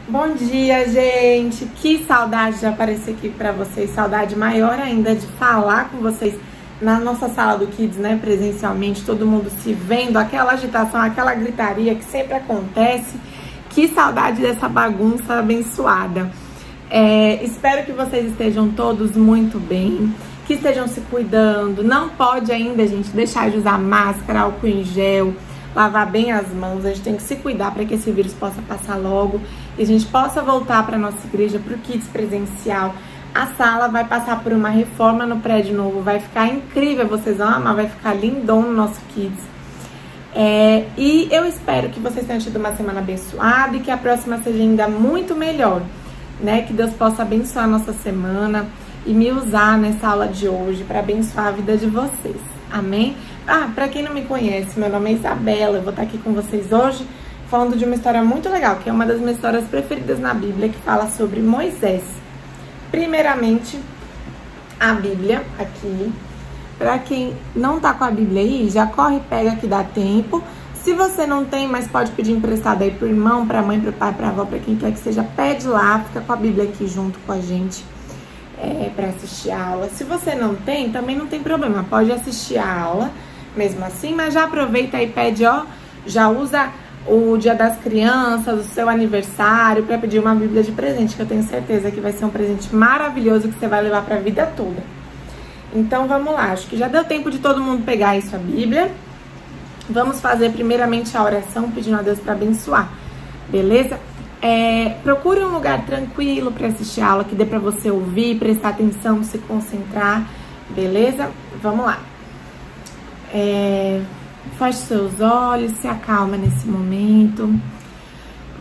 Bom dia, gente! Que saudade de aparecer aqui pra vocês, saudade maior ainda de falar com vocês na nossa sala do Kids, né, presencialmente, todo mundo se vendo, aquela agitação, aquela gritaria que sempre acontece. Que saudade dessa bagunça abençoada. Espero que vocês estejam todos muito bem, que estejam se cuidando. Não pode ainda, gente, deixar de usar máscara, álcool em gel, lavar bem as mãos. A gente tem que se cuidar para que esse vírus possa passar logo e a gente possa voltar para nossa igreja, para o Kids presencial. A sala vai passar por uma reforma no prédio novo, vai ficar incrível, vocês vão amar, vai ficar lindão no nosso Kids. E eu espero que vocês tenham tido uma semana abençoada e que a próxima seja ainda muito melhor, né? Que Deus possa abençoar a nossa semana e me usar nessa aula de hoje para abençoar a vida de vocês. Amém? Para quem não me conhece, meu nome é Isabela, eu vou estar aqui com vocês hoje falando de uma história muito legal, que é uma das minhas histórias preferidas na Bíblia, que fala sobre Moisés. Primeiramente, a Bíblia aqui. Para quem não tá com a Bíblia aí, já corre e pega que dá tempo. Se você não tem, mas pode pedir emprestado aí pro irmão, pra mãe, pro pai, pra avó, pra quem quer que seja, pede lá, fica com a Bíblia aqui junto com a gente para assistir a aula. Se você não tem, também não tem problema, pode assistir a aula mesmo assim, mas já aproveita e pede, já usa o Dia das Crianças, o seu aniversário, para pedir uma Bíblia de presente, que eu tenho certeza que vai ser um presente maravilhoso que você vai levar pra vida toda. Então vamos lá, acho que já deu tempo de todo mundo pegar aí sua Bíblia. Vamos fazer primeiramente a oração, pedindo a Deus para abençoar, beleza? Procure um lugar tranquilo para assistir a aula, que dê para você ouvir, prestar atenção, se concentrar, beleza? Vamos lá. Feche seus olhos, se acalma nesse momento.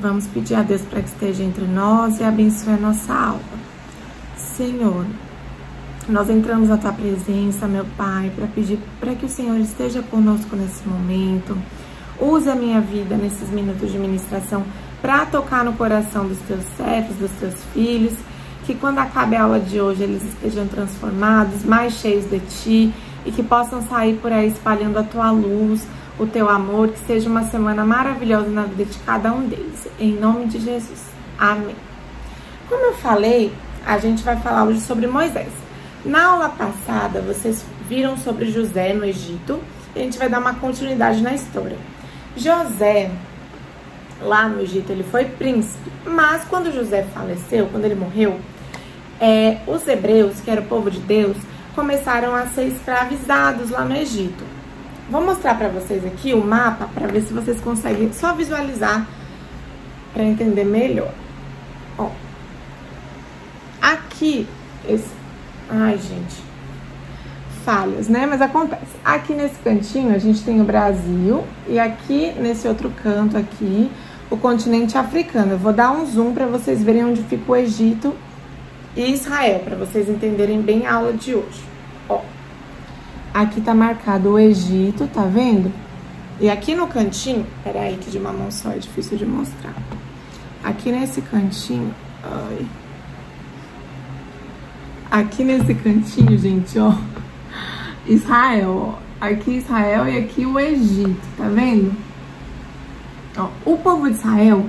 Vamos pedir a Deus para que esteja entre nós e abençoe a nossa aula. Senhor, nós entramos na Tua presença, meu Pai, para pedir para que o Senhor esteja conosco nesse momento. Use a minha vida nesses minutos de ministração para tocar no coração dos Teus servos, dos Teus filhos, que quando acabe a aula de hoje eles estejam transformados, mais cheios de Ti, e que possam sair por aí espalhando a Tua luz, o Teu amor, que seja uma semana maravilhosa na vida de cada um deles. Em nome de Jesus. Amém. Como eu falei, a gente vai falar hoje sobre Moisés. Na aula passada, vocês viram sobre José no Egito, e a gente vai dar uma continuidade na história. José, lá no Egito, ele foi príncipe, mas quando José faleceu, quando ele morreu, os hebreus, que era o povo de Deus, começaram a ser escravizados lá no Egito. Vou mostrar para vocês aqui o mapa, para ver se vocês conseguem só visualizar, para entender melhor. Aqui, ai, gente, falhas, né? Mas acontece. Aqui nesse cantinho a gente tem o Brasil e aqui nesse outro canto aqui o continente africano. Eu vou dar um zoom para vocês verem onde fica o Egito e Israel, para vocês entenderem bem a aula de hoje. Aqui tá marcado o Egito, tá vendo? E aqui no cantinho, peraí que de uma mão só é difícil de mostrar. Aqui nesse cantinho, aqui nesse cantinho, gente, Israel, aqui Israel e aqui o Egito, tá vendo? O povo de Israel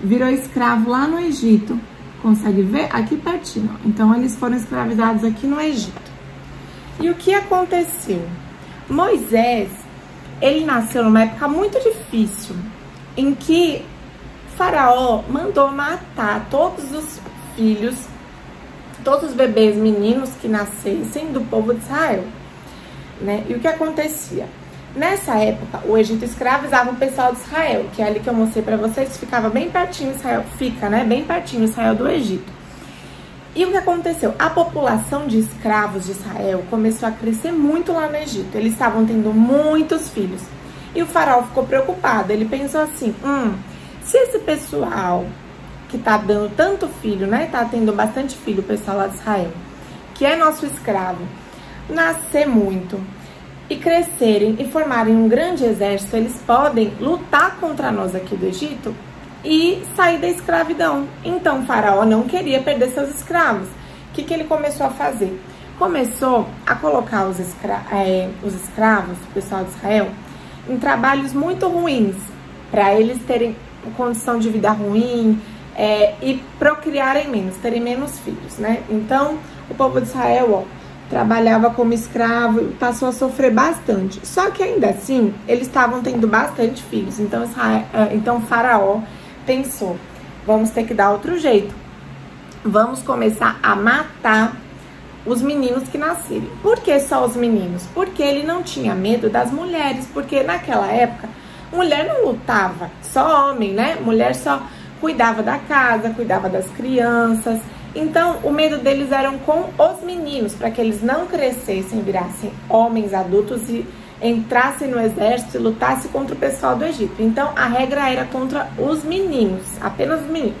virou escravo lá no Egito, consegue ver? Aqui pertinho, então eles foram escravizados aqui no Egito. E o que aconteceu? Moisés, ele nasceu numa época muito difícil, em que Faraó mandou matar todos os filhos, todos os bebês meninos que nascessem do povo de Israel, né? E o que acontecia? Nessa época, o Egito escravizava o pessoal de Israel, que é ali que eu mostrei pra vocês, ficava bem pertinho Israel, fica, né? Bem pertinho Israel do Egito. E o que aconteceu? A população de escravos de Israel começou a crescer muito lá no Egito. Eles estavam tendo muitos filhos. E o faraó ficou preocupado. Ele pensou assim, se esse pessoal que tá dando tanto filho, né? Tá tendo bastante filho, o pessoal lá de Israel, que é nosso escravo, nascer muito e crescerem e formarem um grande exército, eles podem lutar contra nós aqui do Egito e sair da escravidão. Então o faraó não queria perder seus escravos. O que ele começou a fazer? Começou a colocar os escravos, o pessoal de Israel, em trabalhos muito ruins, para eles terem condição de vida ruim, e procriarem menos, terem menos filhos, né? Então, o povo de Israel, ó, trabalhava como escravo e passou a sofrer bastante. Só que ainda assim, eles estavam tendo bastante filhos. Então Faraó pensou, vamos ter que dar outro jeito. Vamos começar a matar os meninos que nascerem. Por que só os meninos? Porque ele não tinha medo das mulheres. Porque naquela época, mulher não lutava, só homem, né? Mulher só cuidava da casa, cuidava das crianças. Então, o medo deles era com os meninos, para que eles não crescessem, virassem homens adultos e entrassem no exército e lutassem contra o pessoal do Egito. Então, a regra era contra os meninos, apenas os meninos.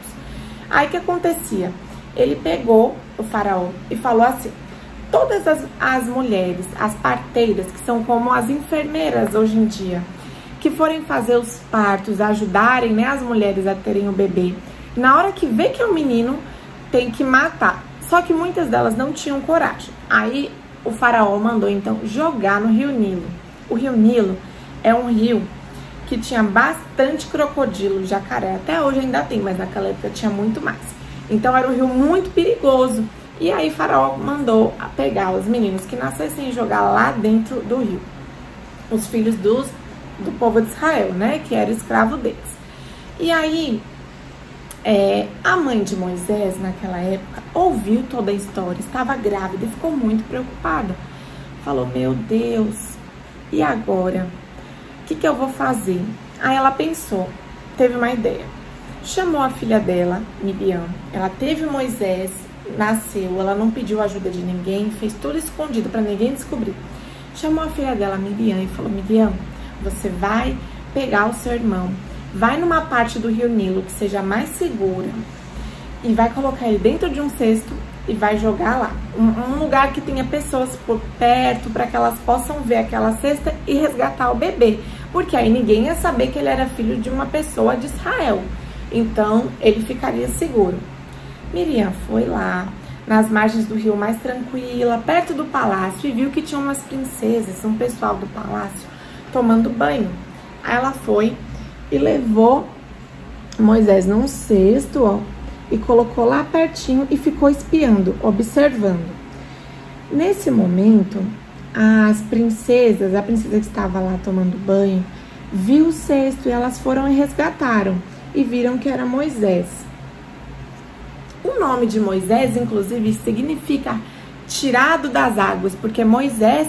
Aí, o que acontecia? Ele pegou o faraó e falou assim, todas as mulheres, as parteiras, que são como as enfermeiras hoje em dia, que forem fazer os partos, ajudarem, né, as mulheres a terem o bebê, na hora que vê que é um menino, tem que matar. Só que muitas delas não tinham coragem. Aí o faraó mandou então jogar no rio Nilo. O rio Nilo é um rio que tinha bastante crocodilo, jacaré. Até hoje ainda tem, mas naquela época tinha muito mais. Então era um rio muito perigoso. E aí o faraó mandou pegar os meninos que nascessem e jogar lá dentro do rio. Os filhos do povo de Israel, né? Que era escravo deles. E aí a mãe de Moisés, naquela época, ouviu toda a história, estava grávida e ficou muito preocupada. Falou, meu Deus, e agora? O que eu vou fazer? Aí ela pensou, teve uma ideia. Chamou a filha dela, Miriam. Ela teve Moisés, nasceu, ela não pediu ajuda de ninguém, fez tudo escondido para ninguém descobrir. Chamou a filha dela, Miriam, e falou, Miriam, você vai pegar o seu irmão, vai numa parte do rio Nilo que seja mais segura e vai colocar ele dentro de um cesto e vai jogar lá. Um lugar que tenha pessoas por perto para que elas possam ver aquela cesta e resgatar o bebê. Porque aí ninguém ia saber que ele era filho de uma pessoa de Israel. Então ele ficaria seguro. Miriam foi lá, nas margens do rio mais tranquila, perto do palácio, e viu que tinha umas princesas, um pessoal do palácio, tomando banho. Aí ela foi e levou Moisés num cesto, ó, e colocou lá pertinho e ficou espiando, observando. Nesse momento, a princesa que estava lá tomando banho, viu o cesto e elas foram e resgataram e viram que era Moisés. O nome de Moisés, inclusive, significa tirado das águas, porque Moisés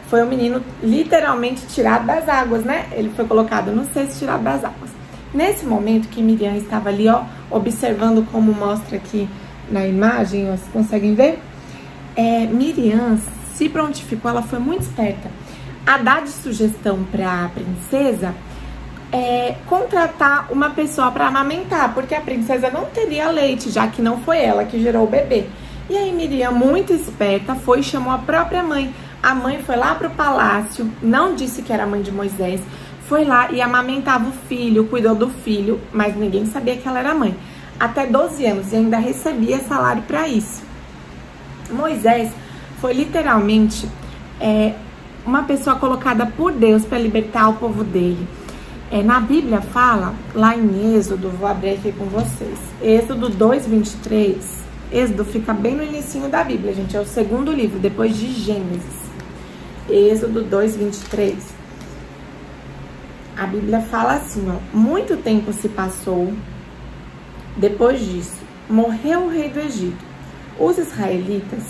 foi um menino literalmente tirado das águas, né? Ele foi colocado no cesto, tirado das águas. Nesse momento que Miriam estava ali, ó, observando como mostra aqui na imagem, ó, vocês conseguem ver? Miriam se prontificou, ela foi muito esperta a dar de sugestão para a princesa contratar uma pessoa para amamentar, porque a princesa não teria leite, já que não foi ela que gerou o bebê. E aí Miriam, muito esperta, foi e chamou a própria mãe. A mãe foi lá pro palácio, não disse que era a mãe de Moisés, foi lá e amamentava o filho, cuidou do filho, mas ninguém sabia que ela era mãe. Até 12 anos e ainda recebia salário para isso. Moisés foi literalmente uma pessoa colocada por Deus para libertar o povo dele. Na Bíblia fala, lá em Êxodo, vou abrir aqui com vocês, Êxodo 2:23, Êxodo fica bem no inicinho da Bíblia, gente, é o segundo livro, depois de Gênesis. Êxodo 2:23. A Bíblia fala assim, ó, muito tempo se passou, depois disso, morreu o rei do Egito. Os israelitas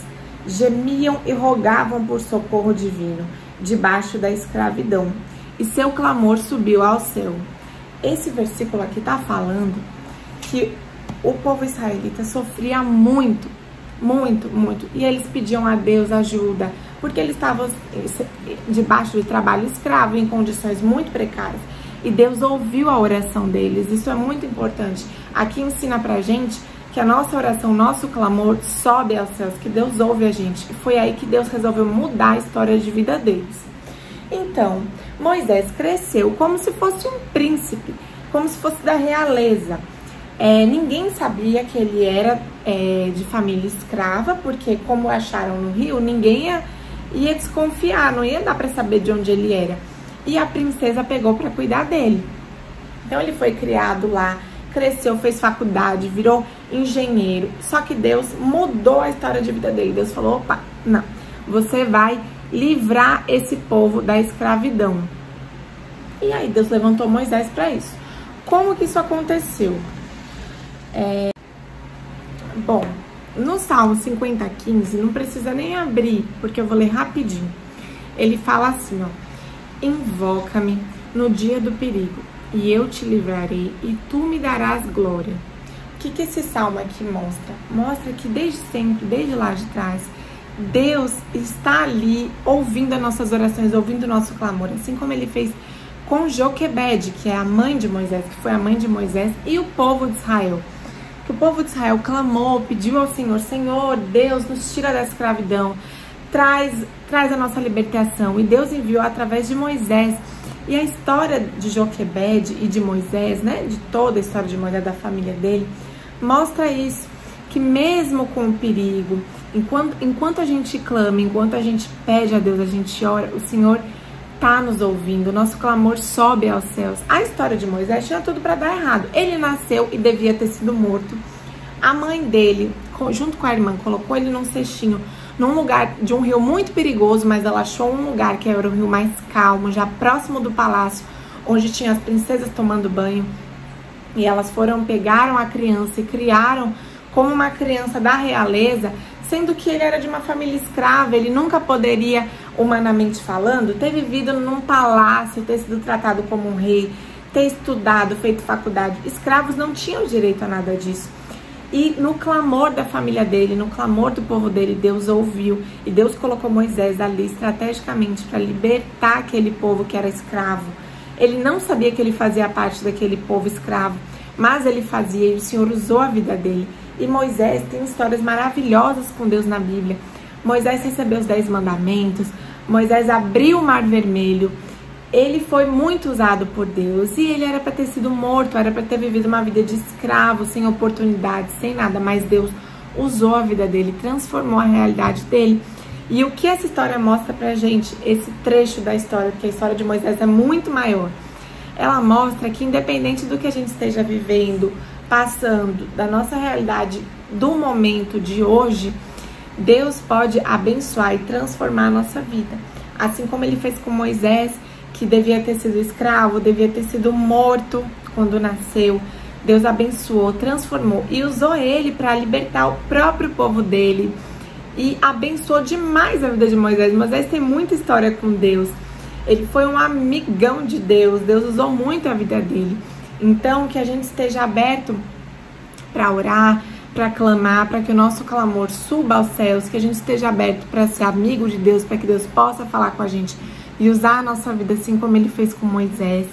gemiam e rogavam por socorro divino, debaixo da escravidão, e seu clamor subiu ao céu. Esse versículo aqui tá falando que o povo israelita sofria muito, muito, muito, e eles pediam a Deus ajuda, porque eles estavam debaixo de trabalho escravo, em condições muito precárias. E Deus ouviu a oração deles, isso é muito importante. Aqui ensina pra gente que a nossa oração, nosso clamor sobe aos céus, que Deus ouve a gente. E foi aí que Deus resolveu mudar a história de vida deles. Então, Moisés cresceu como se fosse um príncipe, como se fosse da realeza. Ninguém sabia que ele era de família escrava, porque como acharam no rio, ninguém ia desconfiar, não ia dar para saber de onde ele era. E a princesa pegou para cuidar dele. Então ele foi criado lá cresceu, fez faculdade, virou engenheiro. Só que Deus mudou a história de vida dele. Deus falou, opa, não, você vai livrar esse povo da escravidão. E aí Deus levantou Moisés para isso. Como que isso aconteceu? Bom, no Salmo 50:15, não precisa nem abrir, porque eu vou ler rapidinho. Ele fala assim, ó: invoca-me no dia do perigo, e eu te livrarei, e tu me darás glória. O que esse salmo aqui mostra? Mostra que desde sempre, desde lá de trás, Deus está ali ouvindo as nossas orações, ouvindo o nosso clamor, assim como ele fez com Joquebede, que é a mãe de Moisés, que foi a mãe de Moisés, e o povo de Israel. Que o povo de Israel clamou, pediu ao Senhor, Senhor, Deus, nos tira da escravidão, traz a nossa libertação. E Deus enviou através de Moisés. E a história de Joquebede e de Moisés, né, de toda a história de Moisés, da família dele, mostra isso, que mesmo com o perigo, enquanto a gente clama, enquanto a gente pede a Deus, a gente ora, o Senhor está nos ouvindo, o nosso clamor sobe aos céus. A história de Moisés tinha tudo para dar errado. Ele nasceu e devia ter sido morto. A mãe dele, junto com a irmã, colocou ele num cestinho, num lugar de um rio muito perigoso, mas ela achou um lugar que era o rio mais calmo, já próximo do palácio, onde tinha as princesas tomando banho. E elas pegaram a criança e criaram como uma criança da realeza, sendo que ele era de uma família escrava. Ele nunca poderia, humanamente falando, ter vivido num palácio, ter sido tratado como um rei, ter estudado, feito faculdade. Escravos não tinham direito a nada disso. E no clamor da família dele, no clamor do povo dele, Deus ouviu. E Deus colocou Moisés ali estrategicamente para libertar aquele povo que era escravo. Ele não sabia que ele fazia parte daquele povo escravo, mas ele fazia, e o Senhor usou a vida dele. E Moisés tem histórias maravilhosas com Deus na Bíblia. Moisés recebeu os 10 mandamentos, Moisés abriu o Mar Vermelho. Ele foi muito usado por Deus e ele era para ter sido morto, era para ter vivido uma vida de escravo, sem oportunidades, sem nada. Mas Deus usou a vida dele, transformou a realidade dele. E o que essa história mostra pra gente, esse trecho da história, porque a história de Moisés é muito maior. Ela mostra que independente do que a gente esteja vivendo, passando, da nossa realidade, do momento de hoje, Deus pode abençoar e transformar a nossa vida. Assim como ele fez com Moisés, que devia ter sido escravo, devia ter sido morto quando nasceu. Deus abençoou, transformou e usou ele para libertar o próprio povo dele. E abençoou demais a vida de Moisés. Moisés tem muita história com Deus. Ele foi um amigão de Deus. Deus usou muito a vida dele. Então, que a gente esteja aberto para orar, para clamar, para que o nosso clamor suba aos céus, que a gente esteja aberto para ser amigo de Deus, para que Deus possa falar com a gente e usar a nossa vida assim como ele fez com Moisés.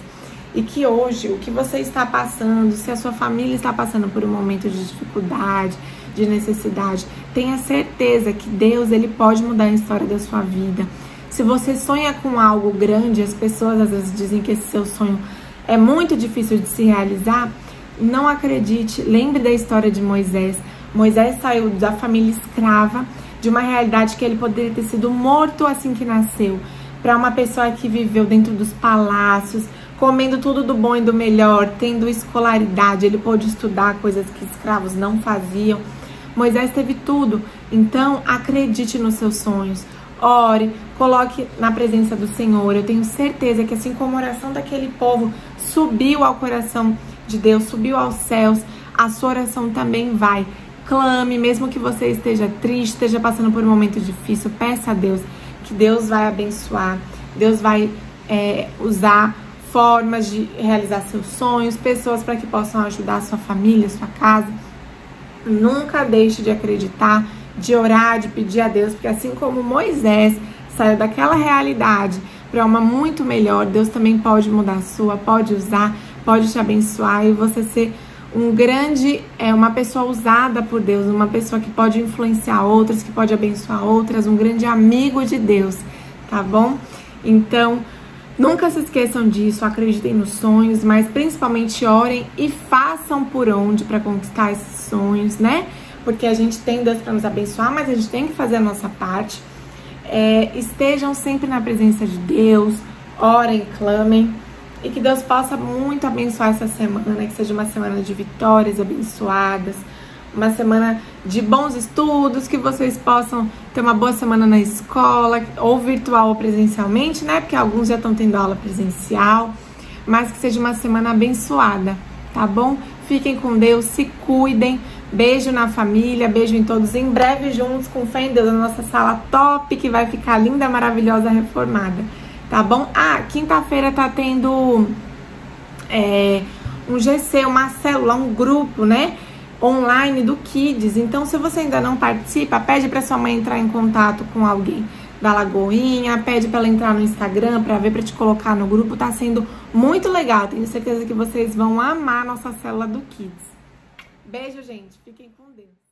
E que hoje, o que você está passando, se a sua família está passando por um momento de dificuldade, de necessidade, tenha certeza que Deus, ele pode mudar a história da sua vida. Se você sonha com algo grande, as pessoas às vezes dizem que esse seu sonho é muito difícil de se realizar, não acredite. Lembre da história de Moisés. Moisés saiu da família escrava, de uma realidade que ele poderia ter sido morto assim que nasceu, para uma pessoa que viveu dentro dos palácios, comendo tudo do bom e do melhor, tendo escolaridade. Ele pôde estudar coisas que escravos não faziam. Moisés teve tudo. Então, acredite nos seus sonhos. Ore, coloque na presença do Senhor. Eu tenho certeza que assim como a oração daquele povo subiu ao coração de Deus, subiu aos céus, a sua oração também vai. Clame, mesmo que você esteja triste, esteja passando por um momento difícil, peça a Deus, que Deus vai abençoar. Deus vai usar formas de realizar seus sonhos, pessoas para que possam ajudar a sua família, a sua casa. Nunca deixe de acreditar, de orar, de pedir a Deus, porque assim como Moisés saiu daquela realidade para uma muito melhor, Deus também pode mudar a sua, pode usar, pode te abençoar e você ser uma pessoa usada por Deus, uma pessoa que pode influenciar outras, que pode abençoar outras, um grande amigo de Deus, tá bom? Então, nunca se esqueçam disso, acreditem nos sonhos, mas principalmente orem e façam por onde para conquistar esses sonhos, né? Porque a gente tem Deus para nos abençoar, mas a gente tem que fazer a nossa parte. Estejam sempre na presença de Deus, orem, clamem e que Deus possa muito abençoar essa semana, que seja uma semana de vitórias abençoadas, uma semana de bons estudos, que vocês possam ter uma boa semana na escola, ou virtual ou presencialmente, né? Porque alguns já estão tendo aula presencial, mas que seja uma semana abençoada, tá bom? Fiquem com Deus, se cuidem, beijo na família, beijo em todos, em breve juntos com fé em Deus, na nossa sala top, que vai ficar linda, maravilhosa, reformada, tá bom? Ah, quinta-feira tá tendo um GC, uma célula, um grupo, né? Online do Kids. Então, se você ainda não participa, pede para sua mãe entrar em contato com alguém da Lagoinha, pede para ela entrar no Instagram para ver, para te colocar no grupo. Tá sendo muito legal. Tenho certeza que vocês vão amar a nossa célula do Kids. Beijo, gente. Fiquem com Deus.